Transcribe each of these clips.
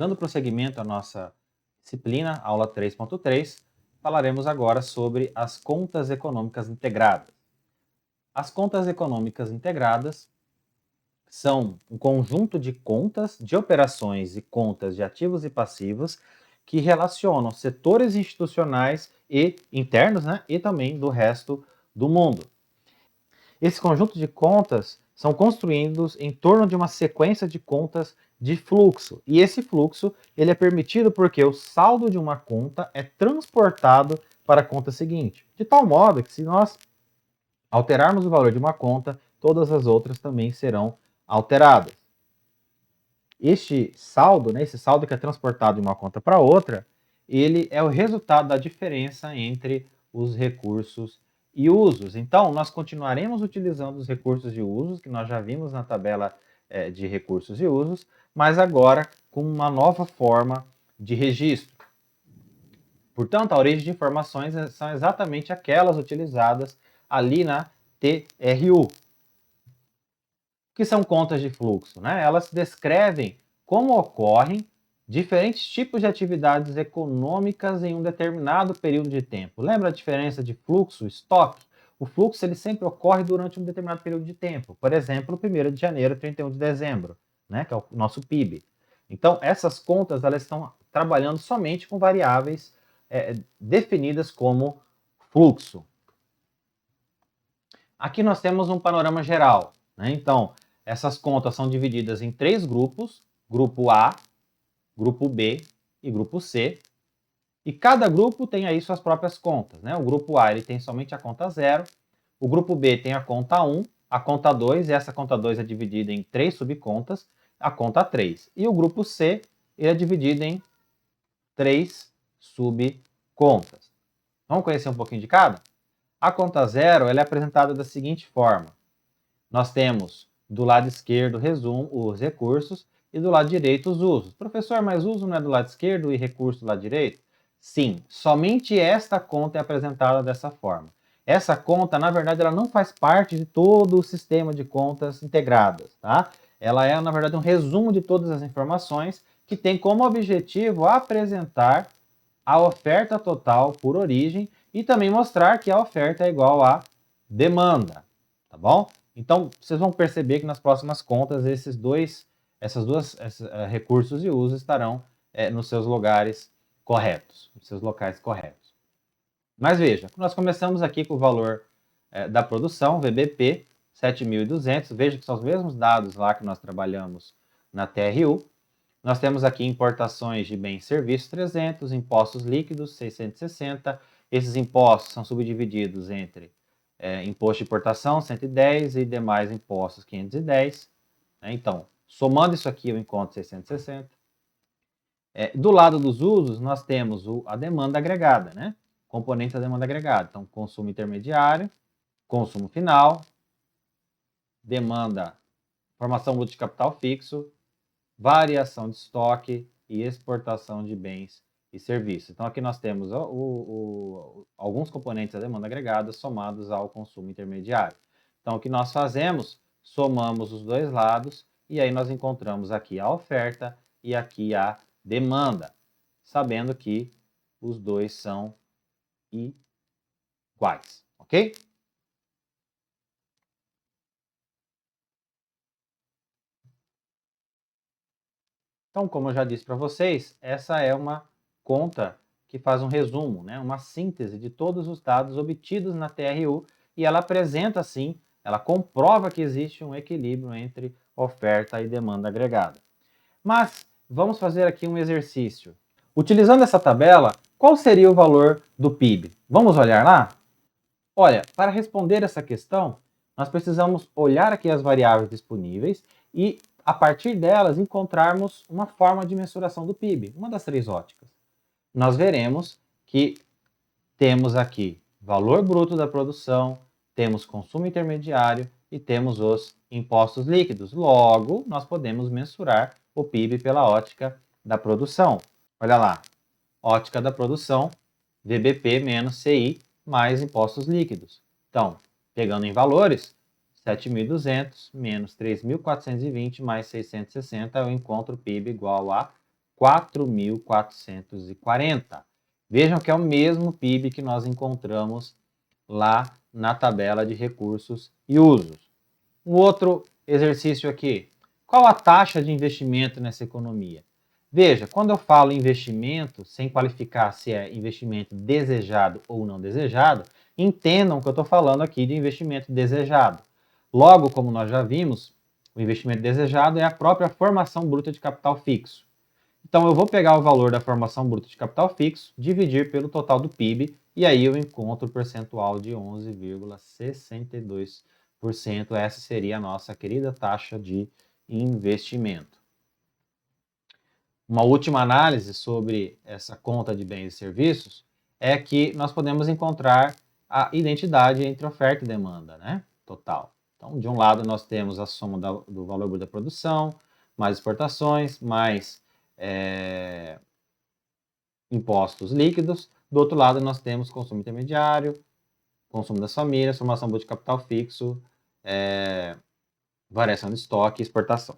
Dando prosseguimento à nossa disciplina, aula 3.3, falaremos agora sobre as contas econômicas integradas. As contas econômicas integradas são um conjunto de contas, de operações e contas de ativos e passivos que relacionam setores institucionais e internos, né, e também do resto do mundo. Esse conjunto de contas são construídos em torno de uma sequência de contas de fluxo. E esse fluxo ele é permitido porque o saldo de uma conta é transportado para a conta seguinte. De tal modo que se nós alterarmos o valor de uma conta, todas as outras também serão alteradas. Este saldo, né, esse saldo que é transportado de uma conta para outra, ele é o resultado da diferença entre os recursos e usos. Então, nós continuaremos utilizando os recursos e usos, que nós já vimos na tabela de recursos e usos, mas agora com uma nova forma de registro. Portanto, a origem de informações são exatamente aquelas utilizadas ali na TRU, que são contas de fluxo, né? Elas descrevem como ocorrem diferentes tipos de atividades econômicas em um determinado período de tempo. Lembra a diferença de fluxo e estoque? O fluxo ele sempre ocorre durante um determinado período de tempo. Por exemplo, 1º de janeiro, 31 de dezembro, né, que é o nosso PIB. Então, essas contas elas estão trabalhando somente com variáveis definidas como fluxo. Aqui nós temos um panorama geral, né? Então, essas contas são divididas em 3 grupos, grupo A, grupo B e grupo C. E cada grupo tem aí suas próprias contas, né? O grupo A ele tem somente a conta 0, o grupo B tem a conta 1, a conta 2, e essa conta 2 é dividida em 3 subcontas, a conta 3. E o grupo C ele é dividido em 3 subcontas. Vamos conhecer um pouquinho de cada? A conta 0 ela é apresentada da seguinte forma. Nós temos do lado esquerdo resumo, os recursos e do lado direito os usos. Professor, mas uso não é do lado esquerdo e recurso do lado direito? Sim, somente esta conta é apresentada dessa forma. Essa conta, na verdade, ela não faz parte de todo o sistema de contas integradas, tá? Ela é, na verdade, um resumo de todas as informações que tem como objetivo apresentar a oferta total por origem e também mostrar que a oferta é igual à demanda, tá bom? Então, vocês vão perceber que nas próximas contas, esses recursos e usos estarão nos seus lugares corretos, nos seus locais corretos. Mas veja, nós começamos aqui com o valor da produção, VBP, 7.200. Veja que são os mesmos dados lá que nós trabalhamos na TRU. Nós temos aqui importações de bens e serviços, 300, impostos líquidos, 660. Esses impostos são subdivididos entre imposto de importação, 110, e demais impostos, 510. Então, somando isso aqui, eu encontro 660. Do lado dos usos, nós temos a demanda agregada, né? Componente da demanda agregada. Então, consumo intermediário, consumo final, demanda, formação bruta de capital fixo, variação de estoque e exportação de bens e serviços. Então, aqui nós temos alguns componentes da demanda agregada somados ao consumo intermediário. Então, o que nós fazemos? Somamos os dois lados e aí nós encontramos aqui a oferta e aqui a demanda, sabendo que os dois são iguais, ok? Então, como eu já disse para vocês, essa é uma conta que faz um resumo, né, uma síntese de todos os dados obtidos na TRU e ela apresenta, assim, ela comprova que existe um equilíbrio entre oferta e demanda agregada. Mas vamos fazer aqui um exercício. Utilizando essa tabela, qual seria o valor do PIB? Vamos olhar lá? Olha, para responder essa questão, nós precisamos olhar aqui as variáveis disponíveis e, a partir delas, encontrarmos uma forma de mensuração do PIB, uma das 3 óticas. Nós veremos que temos aqui valor bruto da produção, temos consumo intermediário e temos os impostos líquidos. Logo, nós podemos mensurar o PIB pela ótica da produção. Olha lá, ótica da produção, VBP menos CI mais impostos líquidos. Então, pegando em valores, 7.200 menos 3.420 mais 660, eu encontro PIB igual a 4.440. Vejam que é o mesmo PIB que nós encontramos lá na tabela de recursos e usos. Um outro exercício aqui. Qual a taxa de investimento nessa economia? Veja, quando eu falo investimento, sem qualificar se é investimento desejado ou não desejado, entendam que eu estou falando aqui de investimento desejado. Logo, como nós já vimos, o investimento desejado é a própria formação bruta de capital fixo. Então, eu vou pegar o valor da formação bruta de capital fixo, dividir pelo total do PIB, e aí eu encontro o percentual de 11,62%. Essa seria a nossa querida taxa de investimento. Uma última análise sobre essa conta de bens e serviços é que nós podemos encontrar a identidade entre oferta e demanda, né? Total. Então, de um lado, nós temos a soma do valor bruto da produção, mais exportações, mais impostos líquidos. Do outro lado, nós temos consumo intermediário, consumo das famílias, formação bruta de capital fixo, variação de estoque e exportação.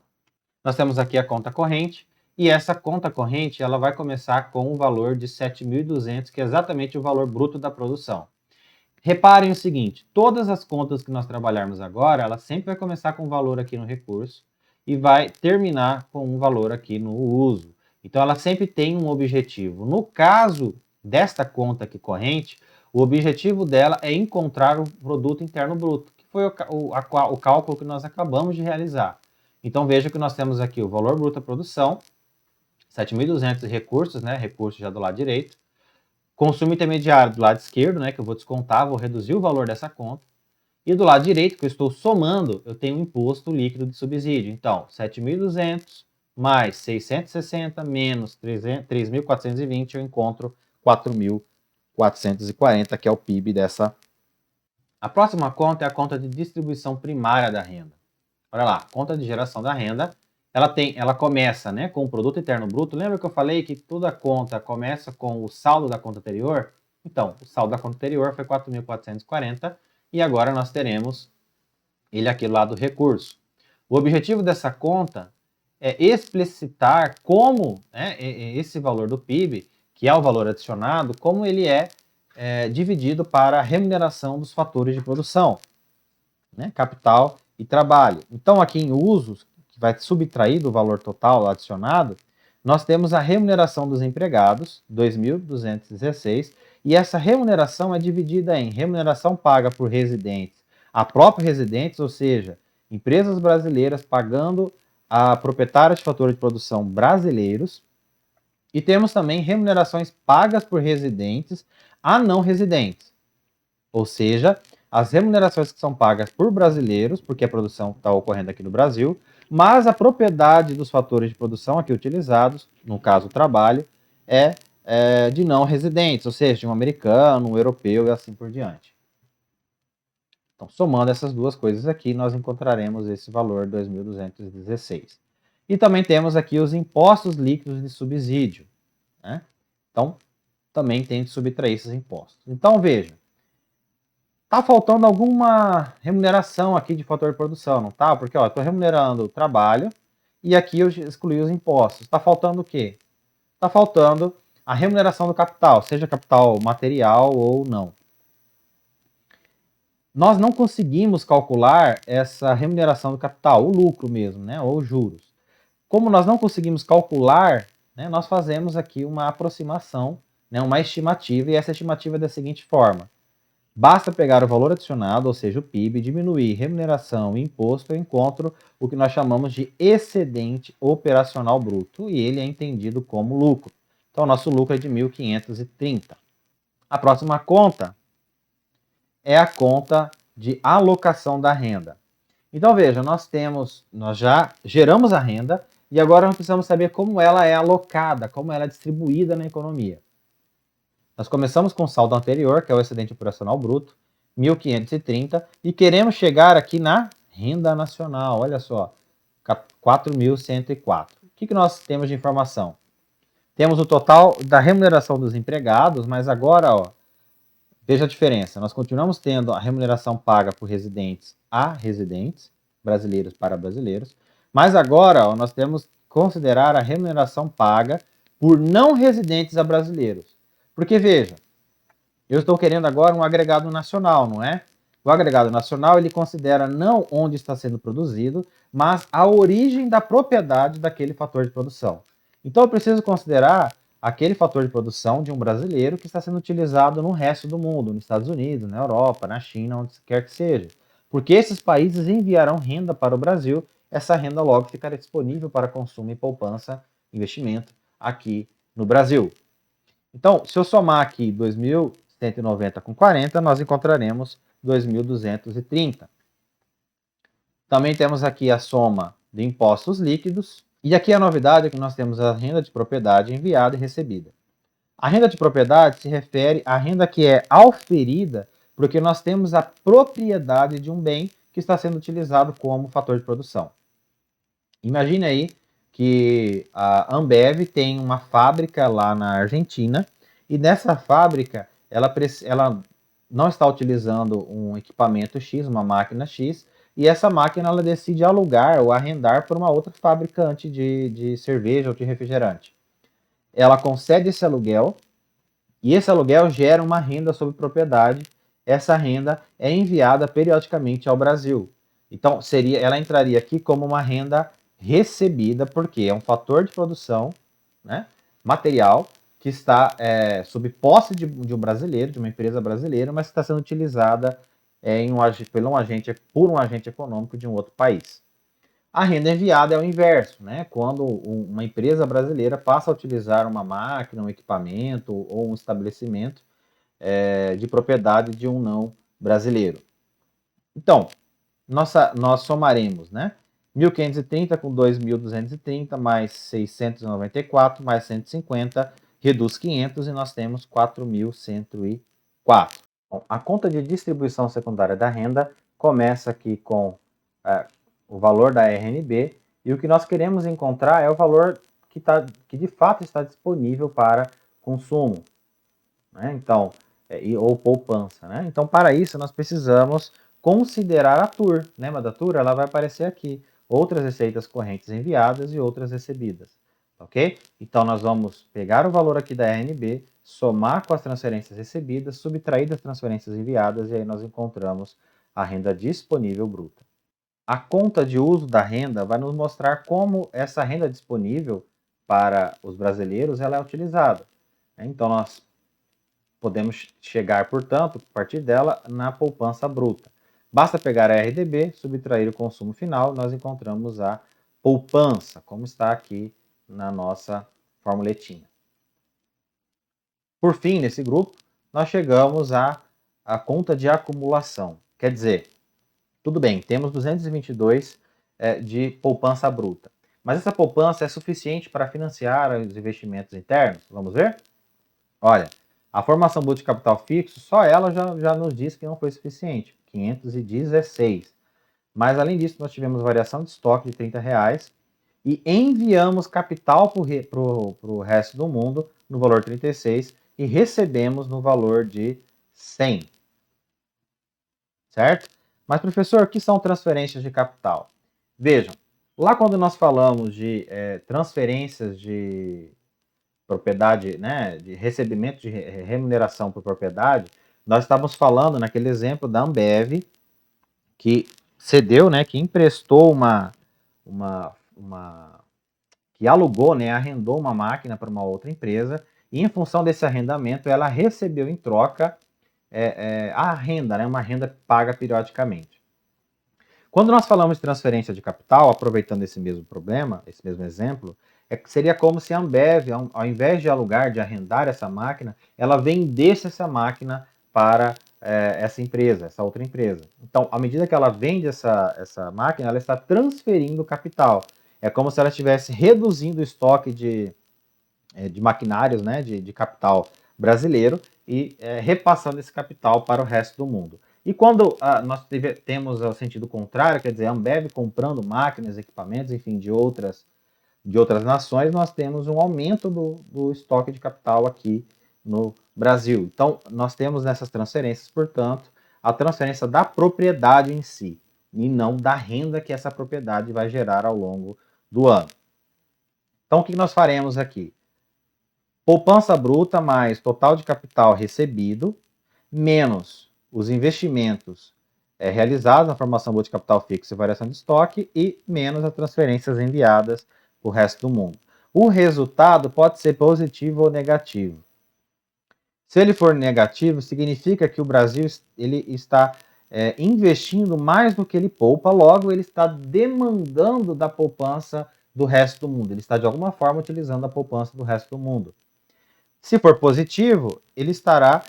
Nós temos aqui a conta corrente, e essa conta corrente ela vai começar com o valor de 7.200, que é exatamente o valor bruto da produção. Reparem o seguinte, todas as contas que nós trabalharmos agora, ela sempre vai começar com um valor aqui no recurso e vai terminar com um valor aqui no uso. Então, ela sempre tem um objetivo. No caso desta conta aqui corrente, o objetivo dela é encontrar o produto interno bruto, que foi o cálculo que nós acabamos de realizar. Então, veja que nós temos aqui o valor bruto da produção, 7.200 recursos, né? Recurso já do lado direito. Consumo intermediário do lado esquerdo, né? Que eu vou descontar, vou reduzir o valor dessa conta. E do lado direito, que eu estou somando, eu tenho o imposto líquido de subsídio. Então, 7.200 mais 660 menos 3.420, eu encontro 4.440, que é o PIB dessa. A próxima conta é a conta de distribuição primária da renda. Olha lá, conta de geração da renda, ela começa, né, com o produto interno bruto. Lembra que eu falei que toda conta começa com o saldo da conta anterior? Então, o saldo da conta anterior foi 4.440 e agora nós teremos ele aqui lá do recurso. O objetivo dessa conta é explicitar como, né, esse valor do PIB, que é o valor adicionado, como ele é dividido para a remuneração dos fatores de produção, né, capital e trabalho. Então, aqui em usos, que vai subtrair do valor total adicionado, nós temos a remuneração dos empregados, 2.216, e essa remuneração é dividida em remuneração paga por residentes a próprios residentes, ou seja, empresas brasileiras pagando a proprietários de fatores de produção brasileiros, e temos também remunerações pagas por residentes a não residentes, ou seja, as remunerações que são pagas por brasileiros, porque a produção está ocorrendo aqui no Brasil, mas a propriedade dos fatores de produção aqui utilizados, no caso o trabalho, é de não residentes, ou seja, de um americano, um europeu e assim por diante. Então, somando essas duas coisas aqui, nós encontraremos esse valor 2.216. E também temos aqui os impostos líquidos de subsídio, né? Então, também tem de subtrair esses impostos. Então, veja, tá faltando alguma remuneração aqui de fator de produção, não tá? Porque, ó, eu tô remunerando o trabalho e aqui eu excluí os impostos. Tá faltando o quê? Tá faltando a remuneração do capital, seja capital material ou não. Nós não conseguimos calcular essa remuneração do capital, o lucro mesmo, né, ou juros. Como nós não conseguimos calcular, né, nós fazemos aqui uma aproximação, né, uma estimativa, e essa estimativa é da seguinte forma. Basta pegar o valor adicionado, ou seja, o PIB, diminuir remuneração e imposto, eu encontro o que nós chamamos de excedente operacional bruto, e ele é entendido como lucro. Então, o nosso lucro é de 1.530. A próxima conta é a conta de alocação da renda. Então, veja, nós já geramos a renda e agora nós precisamos saber como ela é alocada, como ela é distribuída na economia. Nós começamos com o saldo anterior, que é o excedente operacional bruto, 1.530, e queremos chegar aqui na renda nacional, olha só, 4.104. O que nós temos de informação? Temos o total da remuneração dos empregados, mas agora, ó, veja a diferença, nós continuamos tendo a remuneração paga por residentes a residentes, brasileiros para brasileiros, mas agora ó, nós temos considerar a remuneração paga por não residentes a brasileiros. Porque, veja, eu estou querendo agora um agregado nacional, não é? O agregado nacional, ele considera não onde está sendo produzido, mas a origem da propriedade daquele fator de produção. Então, eu preciso considerar aquele fator de produção de um brasileiro que está sendo utilizado no resto do mundo, nos Estados Unidos, na Europa, na China, onde quer que seja. Porque esses países enviarão renda para o Brasil, essa renda logo ficará disponível para consumo e poupança, investimento aqui no Brasil. Então, se eu somar aqui 2.190 com 40, nós encontraremos 2.230. Também temos aqui a soma de impostos líquidos. E aqui a novidade é que nós temos a renda de propriedade enviada e recebida. A renda de propriedade se refere à renda que é auferida porque nós temos a propriedade de um bem que está sendo utilizado como fator de produção. Imagine aí que a Ambev tem uma fábrica lá na Argentina e nessa fábrica ela não está utilizando um equipamento X, uma máquina X, e essa máquina ela decide alugar ou arrendar por uma outra fabricante de cerveja ou de refrigerante. Ela concede esse aluguel e esse aluguel gera uma renda sobre propriedade. Essa renda é enviada periodicamente ao Brasil. Então, ela entraria aqui como uma renda recebida, porque é um fator de produção, né, material que está sob posse de um brasileiro, de uma empresa brasileira, mas que está sendo utilizada por um agente econômico de um outro país. A renda enviada é o inverso, né? Quando uma empresa brasileira passa a utilizar uma máquina, um equipamento ou um estabelecimento de propriedade de um não brasileiro. Então, nós somaremos, né? 1.530 com 2.230 mais 694 mais 150 reduz 500 e nós temos 4.104. Bom, a conta de distribuição secundária da renda começa aqui com o valor da RNB e o que nós queremos encontrar é o valor que de fato está disponível para consumo, né? Então, ou poupança, né? Então, para isso, nós precisamos considerar a TUR. Lembra da TUR? Ela vai aparecer aqui. Outras receitas correntes enviadas e outras recebidas. Ok? Então, nós vamos pegar o valor aqui da RNB, somar com as transferências recebidas, subtrair das transferências enviadas e aí nós encontramos a renda disponível bruta. A conta de uso da renda vai nos mostrar como essa renda disponível para os brasileiros ela é utilizada. Então, nós podemos chegar, portanto, a partir dela, na poupança bruta. Basta pegar a RDB, subtrair o consumo final, nós encontramos a poupança, como está aqui na nossa formuletinha. Por fim, nesse grupo, nós chegamos à conta de acumulação. Quer dizer, tudo bem, temos 222 de poupança bruta. Mas essa poupança é suficiente para financiar os investimentos internos? Vamos ver? Olha, a formação bruta de capital fixo, só ela já nos diz que não foi suficiente, 516. Mas além disso, nós tivemos variação de estoque de R$ 30 e enviamos capital para o resto do mundo no valor 36 e recebemos no valor de 100. Certo? Mas, professor, o que são transferências de capital? Vejam, lá quando nós falamos de transferências de propriedade, né, de recebimento de remuneração por propriedade, nós estávamos falando naquele exemplo da Ambev, que cedeu, né, que emprestou que alugou, né, arrendou uma máquina para uma outra empresa, e em função desse arrendamento, ela recebeu em troca a renda, né, uma renda paga periodicamente. Quando nós falamos de transferência de capital, aproveitando esse mesmo problema, esse mesmo exemplo, seria como se a Ambev, ao invés de alugar, de arrendar essa máquina, ela vendesse essa máquina para essa empresa, essa outra empresa. Então, à medida que ela vende essa máquina, ela está transferindo capital. É como se ela estivesse reduzindo o estoque de maquinários, né, de capital brasileiro e repassando esse capital para o resto do mundo. E quando nós temos o sentido contrário, quer dizer, a Ambev comprando máquinas, equipamentos, enfim, de outras nações, nós temos um aumento do estoque de capital aqui no Brasil. Então, nós temos nessas transferências, portanto, a transferência da propriedade em si, e não da renda que essa propriedade vai gerar ao longo do ano. Então, o que nós faremos aqui? Poupança bruta mais total de capital recebido, menos os investimentos realizados na formação bruta de capital fixo e variação de estoque e menos as transferências enviadas para o resto do mundo. O resultado pode ser positivo ou negativo. Se ele for negativo, significa que o Brasil ele está investindo mais do que ele poupa, logo ele está demandando da poupança do resto do mundo. Ele está, de alguma forma, utilizando a poupança do resto do mundo. Se for positivo, ele estará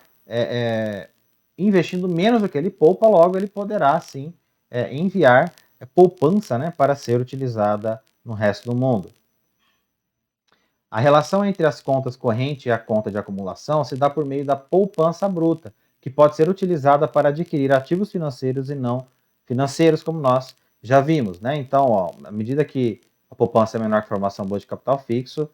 investindo menos do que ele poupa, logo ele poderá, sim, enviar poupança, né, para ser utilizada no resto do mundo. A relação entre as contas corrente e a conta de acumulação se dá por meio da poupança bruta, que pode ser utilizada para adquirir ativos financeiros e não financeiros, como nós já vimos, né? Então, ó, à medida que a poupança é menor que a formação boa de capital fixo,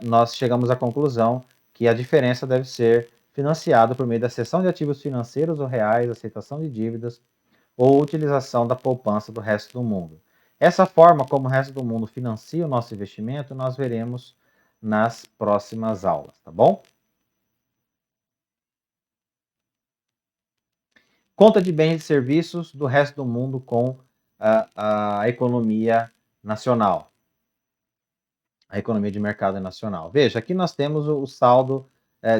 nós chegamos à conclusão que a diferença deve ser financiada por meio da cessão de ativos financeiros ou reais, aceitação de dívidas ou utilização da poupança do resto do mundo. Essa forma como o resto do mundo financia o nosso investimento, nós veremos nas próximas aulas, tá bom? Conta de bens e serviços do resto do mundo com a economia nacional, a economia de mercado nacional. Veja, aqui nós temos o saldo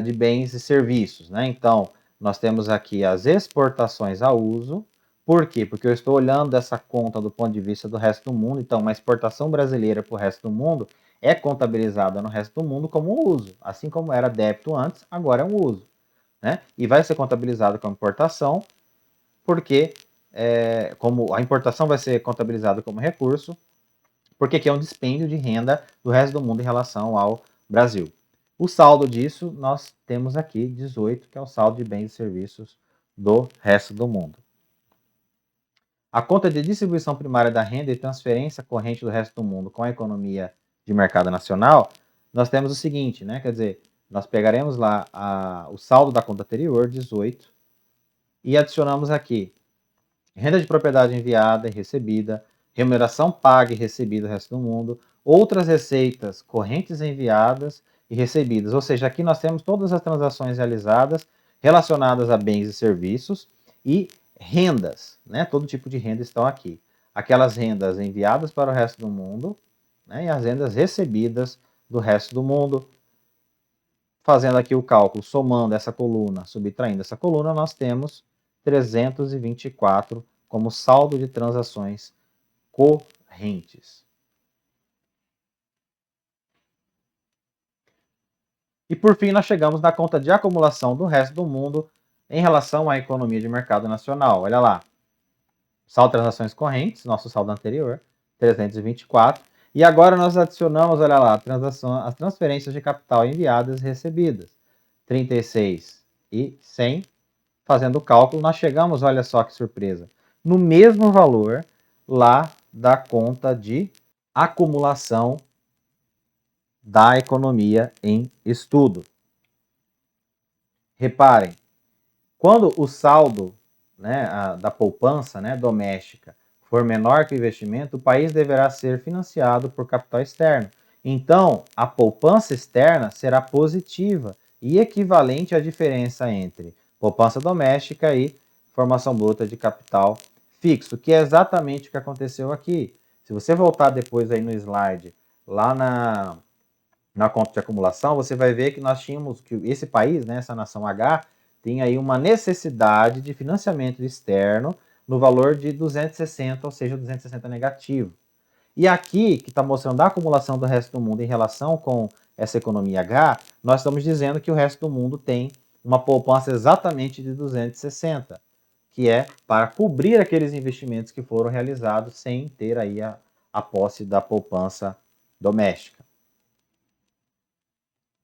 de bens e serviços, né? Então, nós temos aqui as exportações a uso. Por quê? Porque eu estou olhando essa conta do ponto de vista do resto do mundo. Então, uma exportação brasileira para o resto do mundo é contabilizada no resto do mundo como um uso. Assim como era débito antes, agora é um uso, né? E vai ser contabilizado como importação, porque como a importação vai ser contabilizada como recurso, porque aqui é um dispêndio de renda do resto do mundo em relação ao Brasil. O saldo disso nós temos aqui 18, que é o saldo de bens e serviços do resto do mundo. A conta de distribuição primária da renda e transferência corrente do resto do mundo com a economia de mercado nacional, nós temos o seguinte, né? Quer dizer, nós pegaremos lá o saldo da conta anterior, 18, e adicionamos aqui renda de propriedade enviada e recebida, remuneração paga e recebida do resto do mundo, outras receitas correntes enviadas e recebidas. Ou seja, aqui nós temos todas as transações realizadas relacionadas a bens e serviços e rendas, né? Todo tipo de renda estão aqui. Aquelas rendas enviadas para o resto do mundo, né? E as rendas recebidas do resto do mundo. Fazendo aqui o cálculo, somando essa coluna, subtraindo essa coluna, nós temos 324 como saldo de transações correntes. E por fim, nós chegamos na conta de acumulação do resto do mundo em relação à economia de mercado nacional. Olha lá, saldo de transações correntes, nosso saldo anterior, 324. E agora nós adicionamos, olha lá, as transferências de capital enviadas e recebidas, 36 e 100. Fazendo o cálculo, nós chegamos, olha só que surpresa, no mesmo valor lá da conta de acumulação da economia em estudo. Reparem, quando o saldo, né, da poupança, né, doméstica for menor que o investimento, o país deverá ser financiado por capital externo. Então, a poupança externa será positiva e equivalente à diferença entre poupança doméstica e formação bruta de capital fixo, que é exatamente o que aconteceu aqui. Se você voltar depois aí no slide, lá na conta de acumulação, você vai ver que nós tínhamos, que esse país, né, essa nação H, tem aí uma necessidade de financiamento externo no valor de 260, ou seja, 260 negativo. E aqui, que está mostrando a acumulação do resto do mundo em relação com essa economia H, nós estamos dizendo que o resto do mundo tem uma poupança exatamente de 260, que é para cobrir aqueles investimentos que foram realizados sem ter aí a posse da poupança doméstica.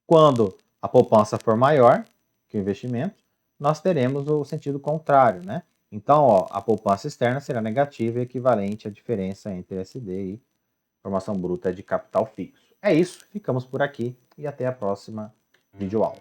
Quando a poupança for maior que o investimento, nós teremos o sentido contrário, né? Então, ó, a poupança externa será negativa e equivalente à diferença entre SD e formação bruta de capital fixo. É isso, ficamos por aqui e até a próxima videoaula.